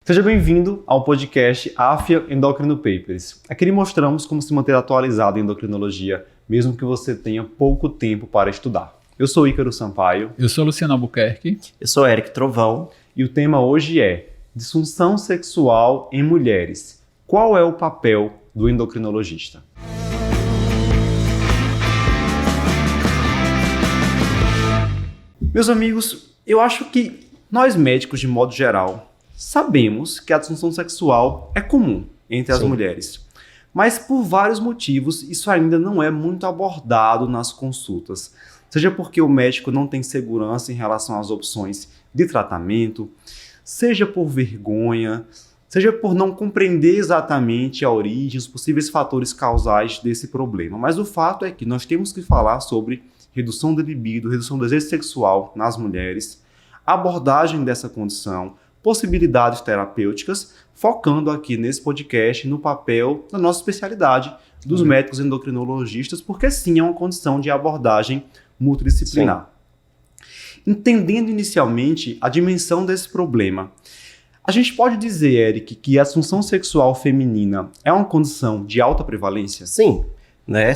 Seja bem-vindo ao podcast AFIA Endocrino Papers. Aqui lhe mostramos como se manter atualizado em endocrinologia, mesmo que você tenha pouco tempo para estudar. Eu sou Ícaro Sampaio. Eu sou Luciano Albuquerque. Eu sou Eric Trovão. E o tema hoje é disfunção sexual em mulheres. Qual é o papel do endocrinologista? Meus amigos, eu acho que nós médicos, de modo geral, sabemos que a disfunção sexual é comum entre as mulheres, mas por vários motivos isso ainda não é muito abordado nas consultas. Seja porque o médico não tem segurança em relação às opções de tratamento, seja por vergonha, seja por não compreender exatamente a origem, os possíveis fatores causais desse problema. Mas o fato é que nós temos que falar sobre redução da libido, redução do desejo sexual nas mulheres, abordagem dessa condição, possibilidades terapêuticas, focando aqui nesse podcast no papel da nossa especialidade dos médicos endocrinologistas, porque sim é uma condição de abordagem multidisciplinar. Entendendo inicialmente a dimensão desse problema, a gente pode dizer, Eric, que a disfunção sexual feminina é uma condição de alta prevalência? Sim, né?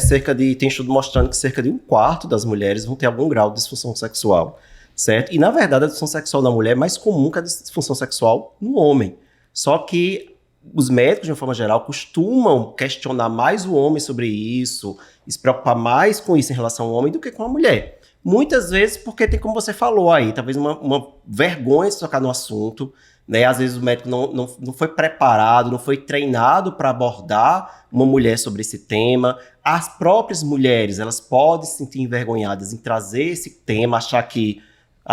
Tem estudo mostrando que cerca de 1/4 das mulheres vão ter algum grau de disfunção sexual. Certo? E, na verdade, a disfunção sexual na mulher é mais comum que a disfunção sexual no homem. Só que os médicos, de uma forma geral, costumam questionar mais o homem sobre isso, e se preocupar mais com isso em relação ao homem do que com a mulher. Muitas vezes porque tem, como você falou aí, talvez uma vergonha de tocar no assunto, né? Às vezes o médico não foi preparado, não foi treinado para abordar uma mulher sobre esse tema. As próprias mulheres, elas podem se sentir envergonhadas em trazer esse tema, achar que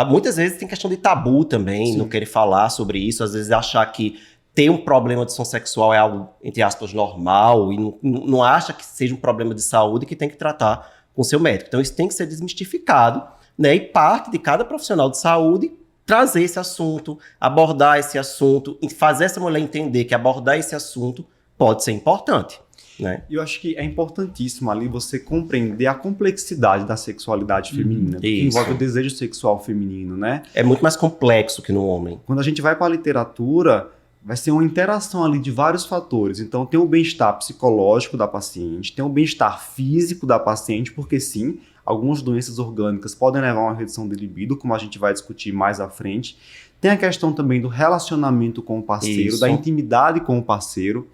muitas vezes tem questão de tabu também, não querer falar sobre isso, às vezes achar que ter um problema de disfunção sexual é algo, entre aspas, normal, e não acha que seja um problema de saúde que tem que tratar com o seu médico. Então isso tem que ser desmistificado, né? E parte de cada profissional de saúde trazer esse assunto, abordar esse assunto, e fazer essa mulher entender que abordar esse assunto pode ser importante. Né? Eu acho que é importantíssimo ali você compreender a complexidade da sexualidade feminina, que envolve o desejo sexual feminino, né? É muito mais complexo que no homem. Quando a gente vai para a literatura, vai ser uma interação ali de vários fatores. Então tem o bem-estar psicológico da paciente, tem o bem-estar físico da paciente, porque sim, algumas doenças orgânicas podem levar a uma redução de libido, como a gente vai discutir mais à frente. Tem a questão também do relacionamento com o parceiro, da intimidade com o parceiro.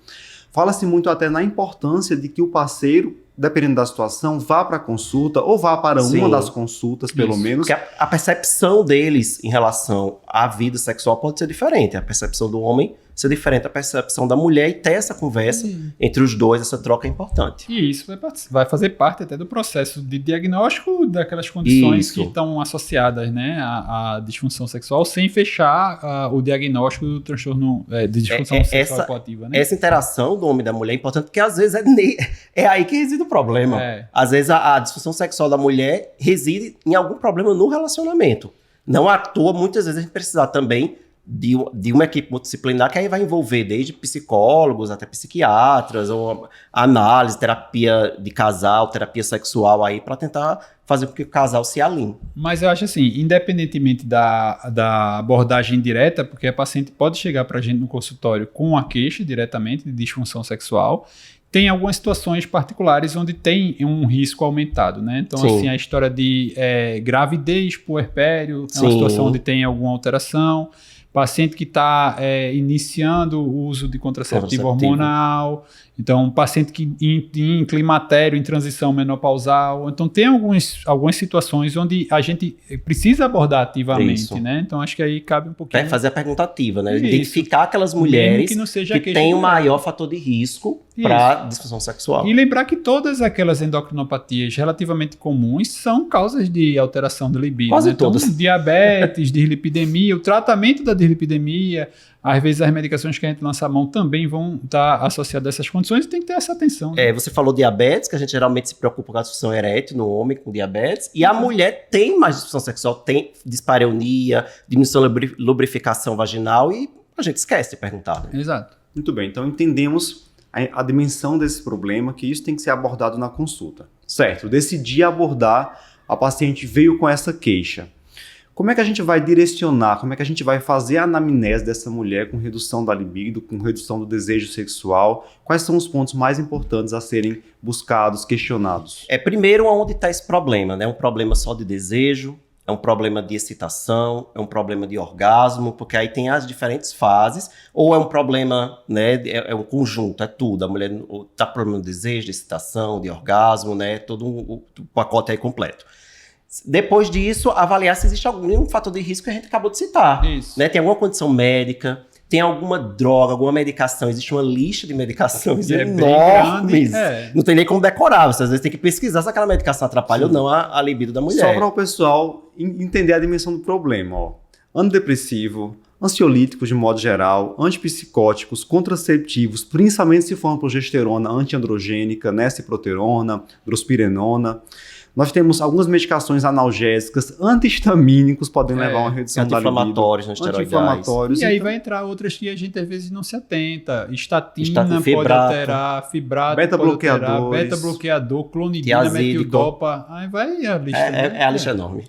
Fala-se muito até na importância de que o parceiro, dependendo da situação, vá para a consulta ou vá para uma das consultas, pelo menos. Porque a percepção deles em relação à vida sexual pode ser diferente. A percepção do homem ser diferente da percepção da mulher, e ter essa conversa entre os dois, essa troca é importante. E isso vai fazer parte até do processo de diagnóstico daquelas condições que estão associadas, né, à disfunção sexual, sem fechar o diagnóstico do transtorno de disfunção sexual coativa. Né? Essa interação do homem e da mulher é importante, porque às vezes é aí que reside o problema. Às vezes a disfunção sexual da mulher reside em algum problema no relacionamento. Não à toa, muitas vezes a gente precisa também de uma equipe multidisciplinar que aí vai envolver desde psicólogos até psiquiatras, ou análise, terapia de casal, terapia sexual aí, para tentar fazer com que o casal se alinhe. Mas eu acho assim, independentemente da abordagem direta, porque a paciente pode chegar para a gente no consultório com a queixa diretamente de disfunção sexual, tem algumas situações particulares onde tem um risco aumentado, né? Então, assim, a história de gravidez, puerpério, é uma situação onde tem alguma alteração. Paciente que está iniciando o uso de contraceptivo hormonal, então paciente que em climatério, em transição menopausal. Então tem algumas situações onde a gente precisa abordar ativamente, né? Então acho que aí cabe um pouquinho... fazer a pergunta ativa, né? Identificar aquelas mulheres que têm o maior fator de risco para disfunção sexual. E lembrar que todas aquelas endocrinopatias relativamente comuns são causas de alteração do libido. Quase né? todas. Então, diabetes, dislipidemia, o tratamento da dislipidemia, às vezes as medicações que a gente lança a mão também vão estar associadas a essas condições e tem que ter essa atenção. Né? Você falou diabetes, que a gente geralmente se preocupa com a disfunção erétil no homem com diabetes, e a mulher tem mais disfunção sexual, tem dispareunia, diminuição da lubrificação vaginal, e a gente esquece de perguntar. Né? Exato. Muito bem, então entendemos a dimensão desse problema, que isso tem que ser abordado na consulta. Certo, decidi abordar, a paciente veio com essa queixa. Como é que a gente vai direcionar, como é que a gente vai fazer a anamnese dessa mulher com redução da libido, com redução do desejo sexual? Quais são os pontos mais importantes a serem buscados, questionados? Primeiro, onde está esse problema, né? É um problema só de desejo, é um problema de excitação, é um problema de orgasmo, porque aí tem as diferentes fases, ou é um problema, né? É um conjunto, é tudo. A mulher está com problema de desejo, de excitação, de orgasmo, né? Todo o pacote aí completo. Depois disso, avaliar se existe algum fator de risco que a gente acabou de citar. Isso. Né? Tem alguma condição médica, tem alguma droga, alguma medicação. Existe uma lista de medicações enormes. Não tem nem como decorar. Você às vezes tem que pesquisar se aquela medicação atrapalha ou não a libido da mulher. Só para o pessoal entender a dimensão do problema. Ó. Antidepressivo, ansiolíticos de modo geral, antipsicóticos, contraceptivos, principalmente se for uma progesterona antiandrogênica, né? Ciproterona, drospirenona. Nós temos algumas medicações analgésicas, antihistamínicos, podem levar a uma redução da libido. Anti-inflamatórios, anti-inflamatórios. E aí vai entrar outras que a gente às vezes não se atenta. Estatina pode alterar, fibrato beta-bloqueadores, beta-bloqueador, clonidina, metildopa. Aí vai a lista. A lista enorme.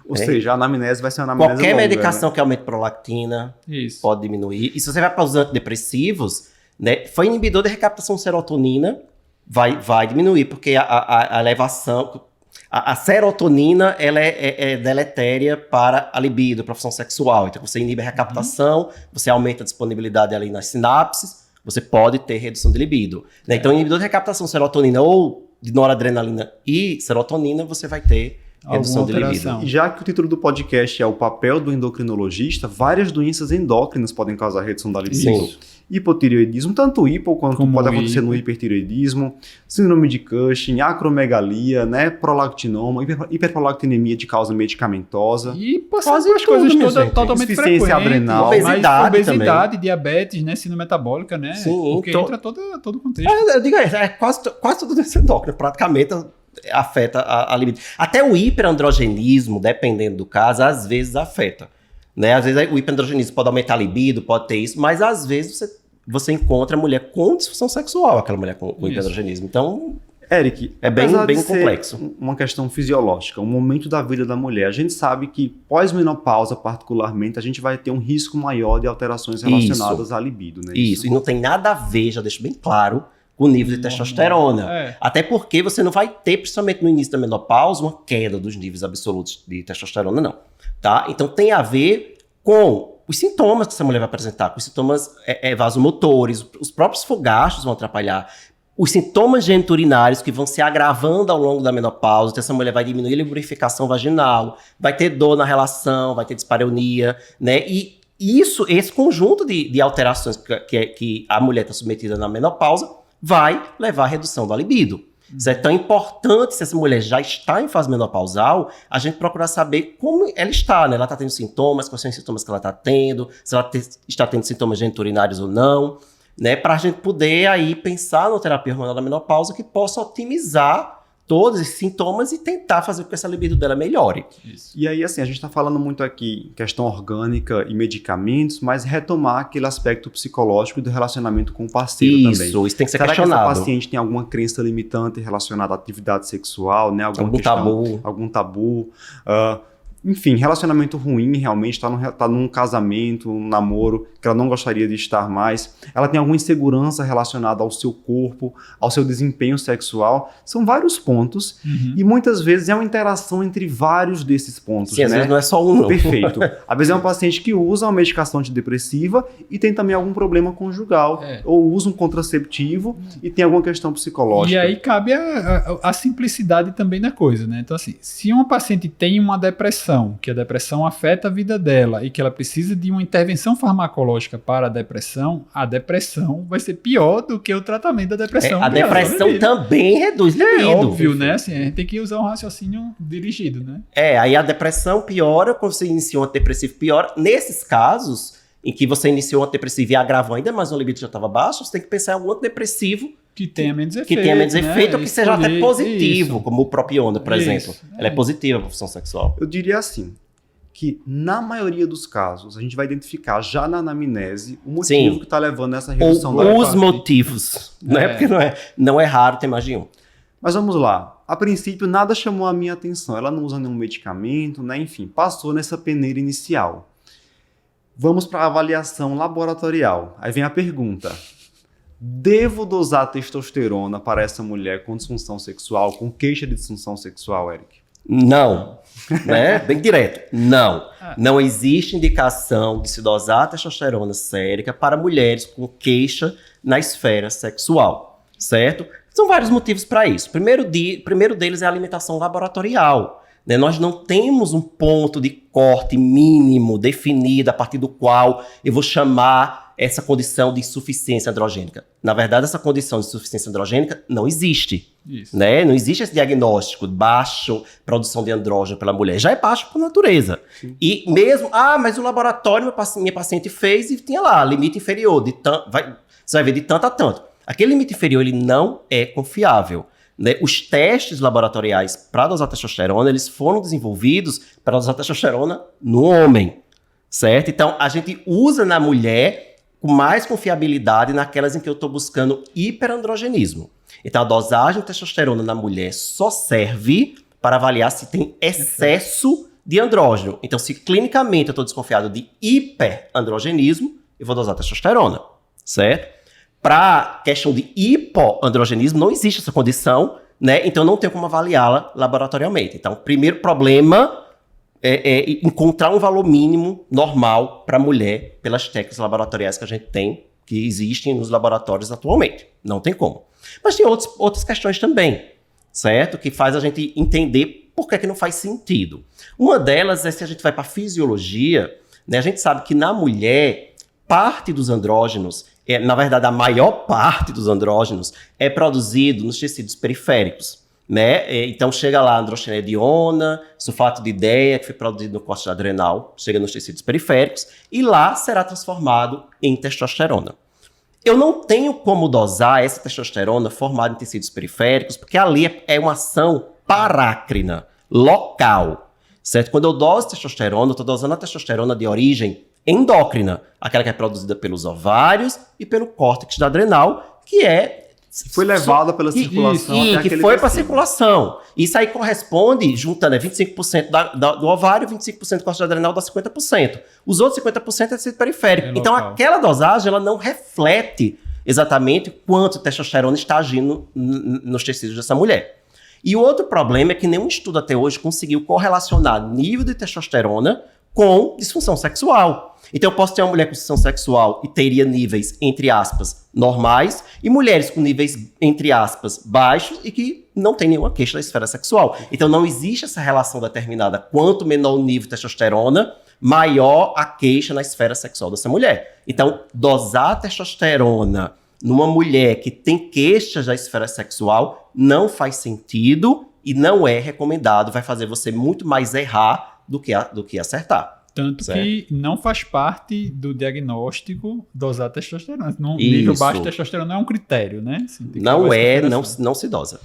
Ou seja, a anamnese vai ser uma anamnese Qualquer longa, medicação né? que aumente prolactina pode diminuir. E se você vai para os antidepressivos, né, foi inibidor de recaptação de serotonina, vai diminuir, porque a elevação... A serotonina, ela é deletéria para a libido, para a função sexual. Então, você inibe a recaptação, você aumenta a disponibilidade ali nas sinapses, você pode ter redução de libido. Né? Então, inibidor de recaptação de serotonina ou de noradrenalina e serotonina, você vai ter redução de libido. E já que o título do podcast é o papel do endocrinologista, várias doenças endócrinas podem causar redução da libido. Sim. Hipotireoidismo, tanto hipo quanto pode acontecer no hipertireoidismo, síndrome de Cushing, acromegalia, né, prolactinoma, hiperprolactinemia de causa medicamentosa. E passando as coisas todas totalmente insuficiência adrenal, obesidade, diabetes, né, síndrome metabólica, né? Sim, porque entra todo o contexto. Eu digo quase tudo desse endócrino, praticamente afeta a libido. Até o hiperandrogenismo, dependendo do caso, às vezes afeta. Né? Às vezes o hiperandrogenismo pode aumentar a libido, pode ter isso, mas às vezes você encontra a mulher com disfunção sexual, aquela mulher com hiperandrogenismo. Então, Eric, é bem complexo. Uma questão fisiológica, um momento da vida da mulher. A gente sabe que pós-menopausa, particularmente, a gente vai ter um risco maior de alterações relacionadas à libido. Né? Isso, e não tem nada a ver, já deixo bem claro, com o nível de testosterona. Até porque você não vai ter, principalmente no início da menopausa, uma queda dos níveis absolutos de testosterona, não. Tá? Então tem a ver com os sintomas que essa mulher vai apresentar, com os sintomas vasomotores, os próprios fogachos vão atrapalhar, os sintomas geniturinários que vão se agravando ao longo da menopausa, então essa mulher vai diminuir a lubrificação vaginal, vai ter dor na relação, vai ter dispareunia, né? E esse conjunto de alterações que a mulher está submetida na menopausa vai levar à redução da libido. Isso é tão importante, se essa mulher já está em fase menopausal, a gente procurar saber como ela está, né? Ela está tendo sintomas, quais são os sintomas que ela está tendo, se ela está tendo sintomas geniturinários ou não, né? Para a gente poder aí pensar na terapia hormonal da menopausa que possa otimizar todos esses sintomas e tentar fazer com que essa libido dela melhore. Isso. E aí, assim, a gente está falando muito aqui em questão orgânica e medicamentos, mas retomar aquele aspecto psicológico do relacionamento com o parceiro também. Isso tem que ser Será questionado. que essa paciente tem alguma crença limitante relacionada à atividade sexual, né? Algum tabu. Enfim, relacionamento ruim, realmente, tá num casamento, um namoro, que ela não gostaria de estar mais. Ela tem alguma insegurança relacionada ao seu corpo, ao seu desempenho sexual. São vários pontos e muitas vezes é uma interação entre vários desses pontos. Sim, né? Às vezes não é só um, não. Perfeito. Às vezes é uma paciente que usa uma medicação antidepressiva e tem também algum problema conjugal, ou usa um contraceptivo e tem alguma questão psicológica. E aí cabe a simplicidade também da coisa, né? Então, assim, se uma paciente tem uma depressão, que a depressão afeta a vida dela e que ela precisa de uma intervenção farmacológica para a depressão vai ser pior do que o tratamento da depressão. A depressão também reduz libido. É óbvio, né? Assim, a gente tem que usar um raciocínio dirigido, né? Aí a depressão piora, quando você inicia um antidepressivo piora. Nesses casos, em que você iniciou um antidepressivo e agravou ainda mais, o libido já estava baixo, você tem que pensar em algum antidepressivo que tenha menos efeito. Que tenha menos efeito, ou que seja até positivo, isso. como o propiona, por exemplo. Ela é positiva para a função sexual. Eu diria assim, que na maioria dos casos, a gente vai identificar já na anamnese o motivo que está levando a essa redução da os motivos, né? Porque não é raro ter mais de um. Mas vamos lá. A princípio, nada chamou a minha atenção. Ela não usa nenhum medicamento, né? Enfim, passou nessa peneira inicial. Vamos para a avaliação laboratorial. Aí vem a pergunta. Devo dosar testosterona para essa mulher com disfunção sexual, com queixa de disfunção sexual, Eric? Não, né? Bem direto. Não. Não existe indicação de se dosar testosterona sérica para mulheres com queixa na esfera sexual, certo? São vários motivos para isso. Primeiro deles é a alimentação laboratorial. Né? Nós não temos um ponto de corte mínimo definido a partir do qual eu vou chamar essa condição de insuficiência androgênica. Na verdade, essa condição de insuficiência androgênica não existe. Né? Não existe esse diagnóstico de baixa produção de andrógeno pela mulher. Já é baixo por natureza. Sim. E mesmo, mas o laboratório, minha paciente fez e tinha lá, limite inferior. Você vai ver de tanto a tanto. Aquele limite inferior, ele não é confiável. Né? Os testes laboratoriais para dosar testosterona, eles foram desenvolvidos para dosar testosterona no homem, certo? Então, a gente usa na mulher com mais confiabilidade naquelas em que eu estou buscando hiperandrogenismo. Então, a dosagem de testosterona na mulher só serve para avaliar se tem excesso de andrógeno. Então, se clinicamente eu estou desconfiado de hiperandrogenismo, eu vou dosar testosterona, certo? Para questão de hipoandrogenismo, não existe essa condição, né? Então, não tem como avaliá-la laboratorialmente. Então, o primeiro problema é encontrar um valor mínimo normal para a mulher pelas técnicas laboratoriais que a gente tem, que existem nos laboratórios atualmente. Não tem como. Mas tem outras questões também, certo? Que faz a gente entender por que não faz sentido. Uma delas é se a gente vai para a fisiologia, né? A gente sabe que na mulher, parte dos andrógenos, na verdade a maior parte dos andrógenos é produzido nos tecidos periféricos. Né? Então chega lá a androstenediona, sulfato de ideia, que foi produzido no córtex adrenal, chega nos tecidos periféricos e lá será transformado em testosterona. Eu não tenho como dosar essa testosterona formada em tecidos periféricos, porque ali é uma ação parácrina, local, certo? Quando eu doso testosterona, eu estou dosando a testosterona de origem endócrina, aquela que é produzida pelos ovários e pelo córtex adrenal, que foi levada pela circulação até aquele que foi para a circulação. Isso aí corresponde, juntando 25% do ovário, 25% do córtex adrenal dá 50%. Os outros 50% é tecido periférico. Então, aquela dosagem ela não reflete exatamente quanto testosterona está agindo nos tecidos dessa mulher. E o outro problema é que nenhum estudo até hoje conseguiu correlacionar nível de testosterona com disfunção sexual. Então eu posso ter uma mulher com disfunção sexual e teria níveis, entre aspas, normais, e mulheres com níveis, entre aspas, baixos e que não tem nenhuma queixa da esfera sexual. Então não existe essa relação determinada. Quanto menor o nível de testosterona, maior a queixa na esfera sexual dessa mulher. Então, dosar testosterona numa mulher que tem queixas da esfera sexual não faz sentido e não é recomendado. Vai fazer você muito mais errar do que acertar. Tanto certo? Que não faz parte do diagnóstico dosar testosterona. No nível baixo de testosterona não é um critério, né? Assim, não se dosa.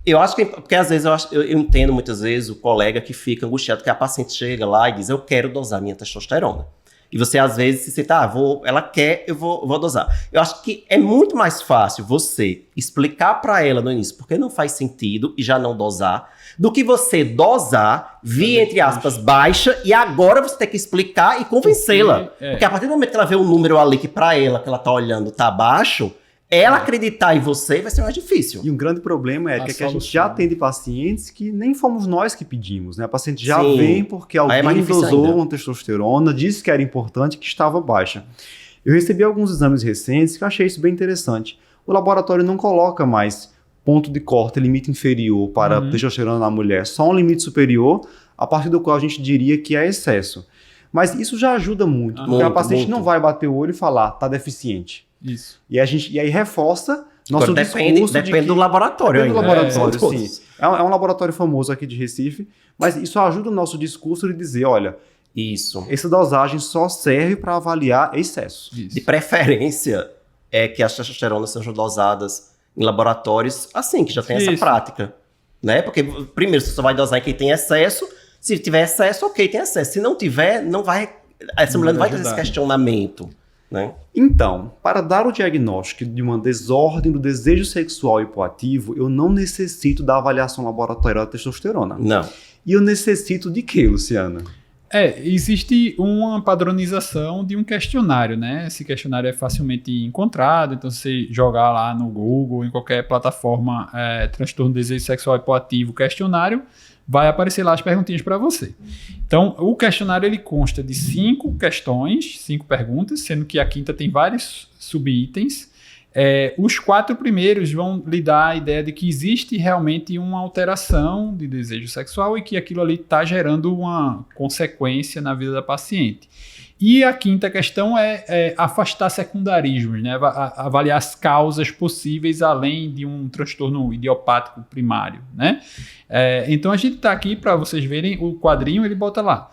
Eu acho que, porque às vezes eu entendo muitas vezes o colega que fica angustiado, que a paciente chega lá e diz, eu quero dosar minha testosterona. E você às vezes se sente, ela quer, eu vou dosar. Eu acho que é muito mais fácil você explicar para ela no início porque não faz sentido e já não dosar, do que você dosar, vir, entre aspas, baixa, e agora você tem que explicar e convencê-la. Porque a partir do momento que ela vê um número ali que para ela, que ela tá olhando, tá baixo, ela acreditar em você vai ser mais difícil. E um grande problema é que a gente já atende pacientes que nem fomos nós que pedimos, né? A paciente já vem porque alguém dosou uma testosterona, disse que era importante, que estava baixa. Eu recebi alguns exames recentes que eu achei isso bem interessante. O laboratório não coloca mais ponto de corte, limite inferior para testosterona na mulher, só um limite superior, a partir do qual a gente diria que é excesso. Mas isso já ajuda muito, porque a paciente não vai bater o olho e falar, tá deficiente. Isso. E aí reforça nosso discurso. Depende do laboratório. Depende do laboratório, sim. É um laboratório famoso aqui de Recife, mas isso ajuda o nosso discurso de dizer, olha, essa dosagem só serve para avaliar excesso. Isso. De preferência é que as testosteronas sejam dosadas em laboratórios assim, que já tem essa prática. Né? Porque, primeiro, você só vai dosar em quem tem excesso. Se tiver excesso, ok, tem excesso. Se não tiver, essa mulher não vai ter esse questionamento. né? Então, para dar o diagnóstico de uma desordem do desejo sexual hipoativo, eu não necessito da avaliação laboratorial da testosterona. Não. E eu necessito de quê, Luciana? Existe uma padronização de um questionário, né? Esse questionário é facilmente encontrado, então você jogar lá no Google, em qualquer plataforma, transtorno do desejo sexual hipoativo questionário, vai aparecer lá as perguntinhas para você. Então, o questionário ele consta de 5 questões, 5 perguntas, sendo que a quinta tem vários subitens. Os 4 primeiros vão lhe dar a ideia de que existe realmente uma alteração de desejo sexual e que aquilo ali está gerando uma consequência na vida da paciente. E a quinta questão é afastar secundarismos, né? Avaliar as causas possíveis além de um transtorno idiopático primário, né? Então a gente está aqui para vocês verem o quadrinho, ele bota lá.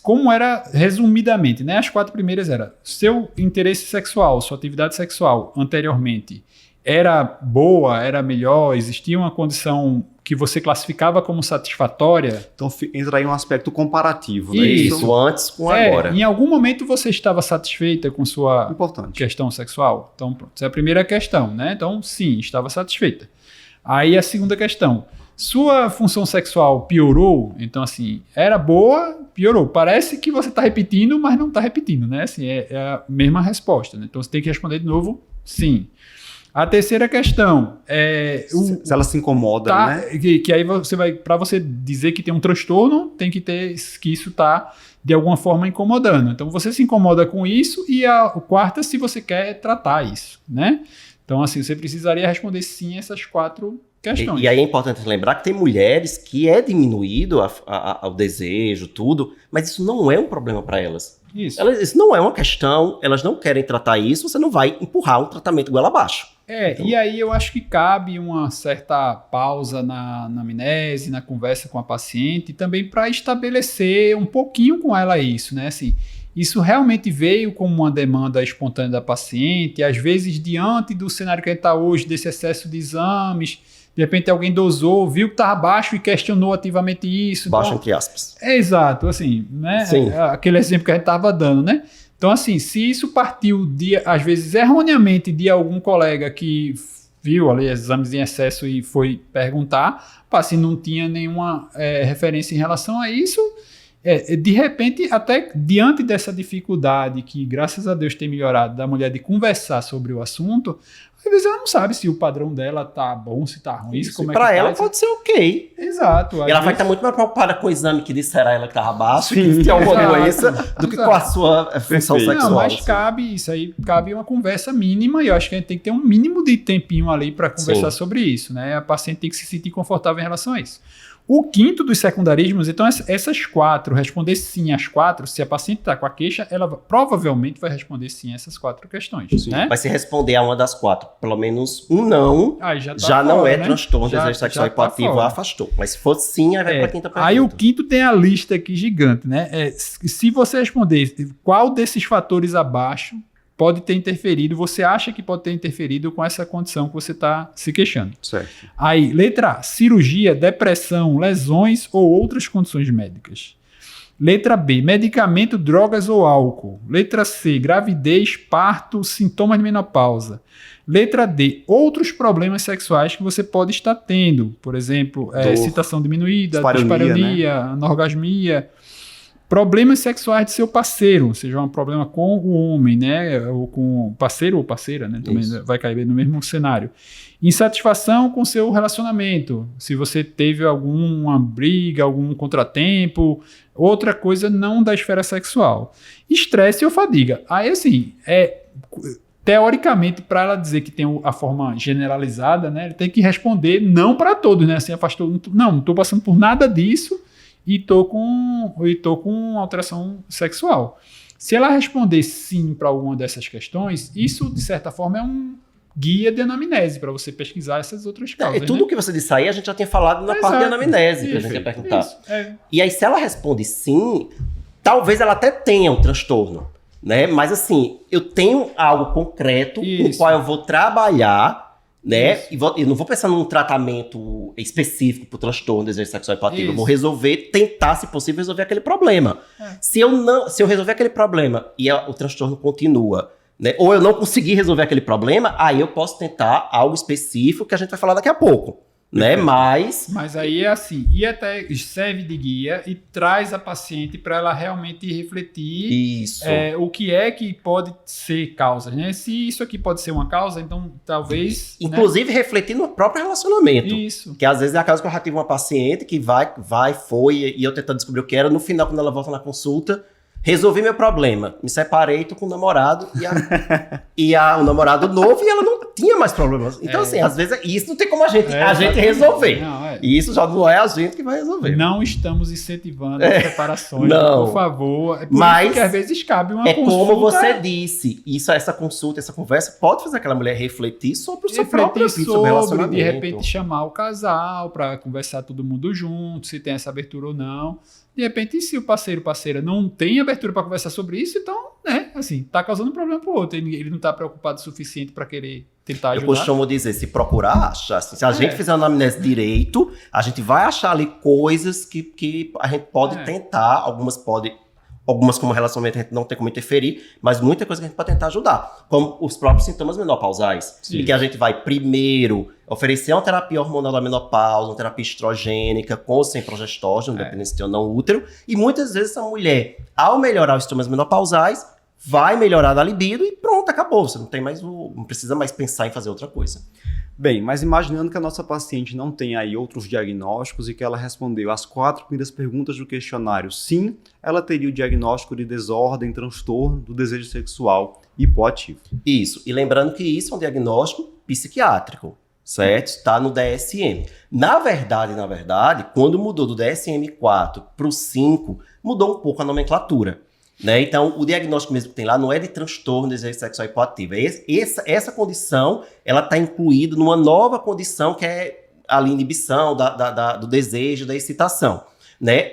Como era resumidamente, né? As 4 primeiras era seu interesse sexual, sua atividade sexual anteriormente era boa, era melhor, existia uma condição que você classificava como satisfatória. Então entra aí um aspecto comparativo, né? Isso antes com agora. Em algum momento você estava satisfeita com sua questão sexual? Então pronto, essa é a primeira questão, né? Então sim, estava satisfeita. Aí a segunda questão, sua função sexual piorou? Então, assim, era boa, piorou. Parece que você está repetindo, mas não está repetindo, né? Assim, é a mesma resposta, né? Então, você tem que responder de novo, sim. A terceira questão se ela se incomoda, né? Que aí você vai, para você dizer que tem um transtorno, tem que ter que isso tá de alguma forma incomodando. Então, você se incomoda com isso e a quarta, se você quer tratar isso, né? Então, assim, você precisaria responder sim essas 4 questões. E aí é importante lembrar que tem mulheres que é diminuído o desejo, tudo, mas isso não é um problema para elas. Isso não é uma questão, elas não querem tratar isso, você não vai empurrar um tratamento goela abaixo. Então, e aí eu acho que cabe uma certa pausa na anamnese, na conversa com a paciente, também para estabelecer um pouquinho com ela isso, né? Assim, isso realmente veio como uma demanda espontânea da paciente, às vezes diante do cenário que a gente está hoje, desse excesso de exames, de repente alguém dosou, viu que estava baixo e questionou ativamente isso. Baixo entre aspas. Exato, assim, né? Sim. Aquele exemplo que a gente estava dando, né? Então, assim, se isso partiu, às vezes, erroneamente de algum colega que viu ali exames em excesso e foi perguntar, se não tinha nenhuma referência em relação a isso, de repente, até diante dessa dificuldade que, graças a Deus, tem melhorado da mulher de conversar sobre o assunto, às vezes ela não sabe se o padrão dela tá bom, se tá ruim, como é que pra tá. ela pode ser ok. Exato. E ela vai estar muito mais preocupada com o exame que disseram a ela que estava baixo, Sim, que tem alguma doença, do que com a sua função sexual. Não, mas cabe uma conversa mínima, e eu acho que a gente tem que ter um mínimo de tempinho ali para conversar sobre isso, né? A paciente tem que se sentir confortável em relação a isso. O quinto dos secundarismos, então essas 4, responder sim às 4, se a paciente está com a queixa, ela provavelmente vai responder sim a essas 4 questões. Né? Mas se responder a uma das 4, pelo menos um não, já não é transtorno de desejo sexual hipoativo, afastou. Mas se for sim, aí vai para a quinta pergunta. Aí o quinto tem a lista aqui gigante, né? Se você responder qual desses fatores abaixo pode ter interferido, você acha que pode ter interferido com essa condição que você está se queixando. Certo. Aí, letra A, cirurgia, depressão, lesões ou outras condições médicas. Letra B, medicamento, drogas ou álcool. Letra C, gravidez, parto, sintomas de menopausa. Letra D, outros problemas sexuais que você pode estar tendo. Por exemplo, excitação diminuída, dispareunia, né? Anorgasmia. Problemas sexuais de seu parceiro, seja um problema com o homem, né? Ou com o parceiro ou parceira, né? Também vai cair no mesmo cenário. Insatisfação com seu relacionamento, se você teve alguma briga, algum contratempo, outra coisa não da esfera sexual. Estresse ou fadiga. Aí, assim, teoricamente, para ela dizer que tem a forma generalizada, né? Ele tem que responder não para todos, né? Assim, afastou, não estou passando por nada disso, e tô com alteração sexual. Se ela responder sim para alguma dessas questões, isso, de certa forma, é um guia de anamnese para você pesquisar essas outras causas. Tudo que você disse aí, a gente já tinha falado na parte de anamnese, que a gente ia perguntar. E aí, se ela responde sim, talvez ela até tenha um transtorno, né? Mas assim, eu tenho algo concreto com o qual eu vou trabalhar né? E não vou pensar num tratamento específico para o transtorno do desejo sexual hipoativo. Eu vou tentar, se possível, resolver aquele problema. Se eu resolver aquele problema e o transtorno continua, né? Ou eu não conseguir resolver aquele problema, aí eu posso tentar algo específico que a gente vai falar daqui a pouco. Né? Mas aí é assim, e até serve de guia e traz a paciente para ela realmente refletir o que é que pode ser causa, né? Se isso aqui pode ser uma causa, então talvez... Inclusive refletir no próprio relacionamento. Isso. Que às vezes é a causa que eu já tive uma paciente que foi, e eu tentando descobrir o que era, no final, quando ela volta na consulta, resolvi meu problema. Me separei, tô com o namorado o namorado novo e ela não tinha mais problemas. Então, assim, às vezes isso não tem como a gente resolver. E isso já não é a gente que vai resolver. Não estamos incentivando as separações, por favor. Mas isso que às vezes cabe uma consulta. Como você disse, essa consulta, essa conversa pode fazer aquela mulher refletir sobre o seu próprio vida, sobre o relacionamento. De repente chamar o casal para conversar todo mundo junto, se tem essa abertura ou não. De repente, se o parceiro, parceira não tem abertura para conversar sobre isso, então, assim, tá causando um problema pro outro. Ele não tá preocupado o suficiente para querer tentar ajudar. Eu costumo dizer, se procurar, acha. Assim, se a gente fizer uma anamnese direito, a gente vai achar ali coisas que a gente pode tentar, algumas como relacionamento a gente não tem como interferir, mas muita coisa que a gente pode tentar ajudar, como os próprios sintomas menopausais, em que a gente vai primeiro oferecer uma terapia hormonal da menopausa, uma terapia estrogênica com ou sem progestógeno, dependendo se tem ou não útero, e muitas vezes essa mulher, ao melhorar os sintomas menopausais, vai melhorar da libido e pronto, acabou, você não precisa mais pensar em fazer outra coisa. Bem, mas imaginando que a nossa paciente não tem aí outros diagnósticos e que ela respondeu as 4 primeiras perguntas do questionário, sim, ela teria o diagnóstico de desordem, transtorno do desejo sexual hipoativo. Isso, e lembrando que isso é um diagnóstico psiquiátrico, certo? Está no DSM. Na verdade, quando mudou do DSM-4 para o 5, mudou um pouco a nomenclatura. Né? Então, o diagnóstico mesmo que tem lá não é de transtorno do desejo sexual hipoativo. Essa condição ela está incluída numa nova condição que é a inibição do desejo, da excitação. Né?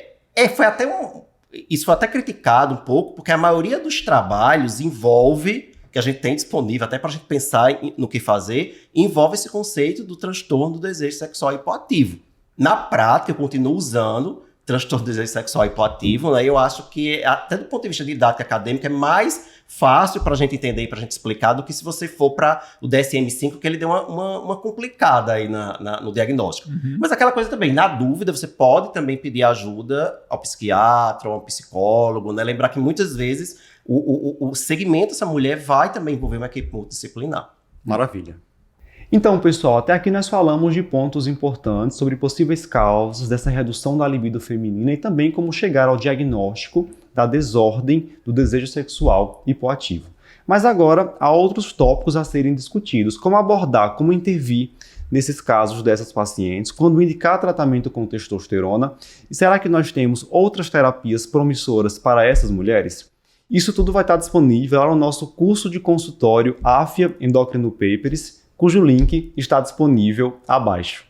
Isso foi até criticado um pouco, porque a maioria dos trabalhos que a gente tem disponível, até para a gente pensar no que fazer, envolve esse conceito do transtorno do desejo sexual hipoativo. Na prática, eu continuo usando transtorno do desejo sexual hipoativo, né? Eu acho que, até do ponto de vista didático acadêmico, é mais fácil para a gente entender e para a gente explicar do que se você for para o DSM-5, que ele deu uma complicada aí no diagnóstico. Mas aquela coisa também, na dúvida, você pode também pedir ajuda ao psiquiatra, ao psicólogo, né? Lembrar que muitas vezes o segmento dessa mulher vai também envolver uma equipe multidisciplinar. Maravilha. Então, pessoal, até aqui nós falamos de pontos importantes sobre possíveis causas dessa redução da libido feminina e também como chegar ao diagnóstico da desordem do desejo sexual hipoativo. Mas agora há outros tópicos a serem discutidos, como abordar, como intervir nesses casos dessas pacientes, quando indicar tratamento com testosterona, e será que nós temos outras terapias promissoras para essas mulheres? Isso tudo vai estar disponível lá no nosso curso de consultório AFIA Endocrino Papers, cujo link está disponível abaixo.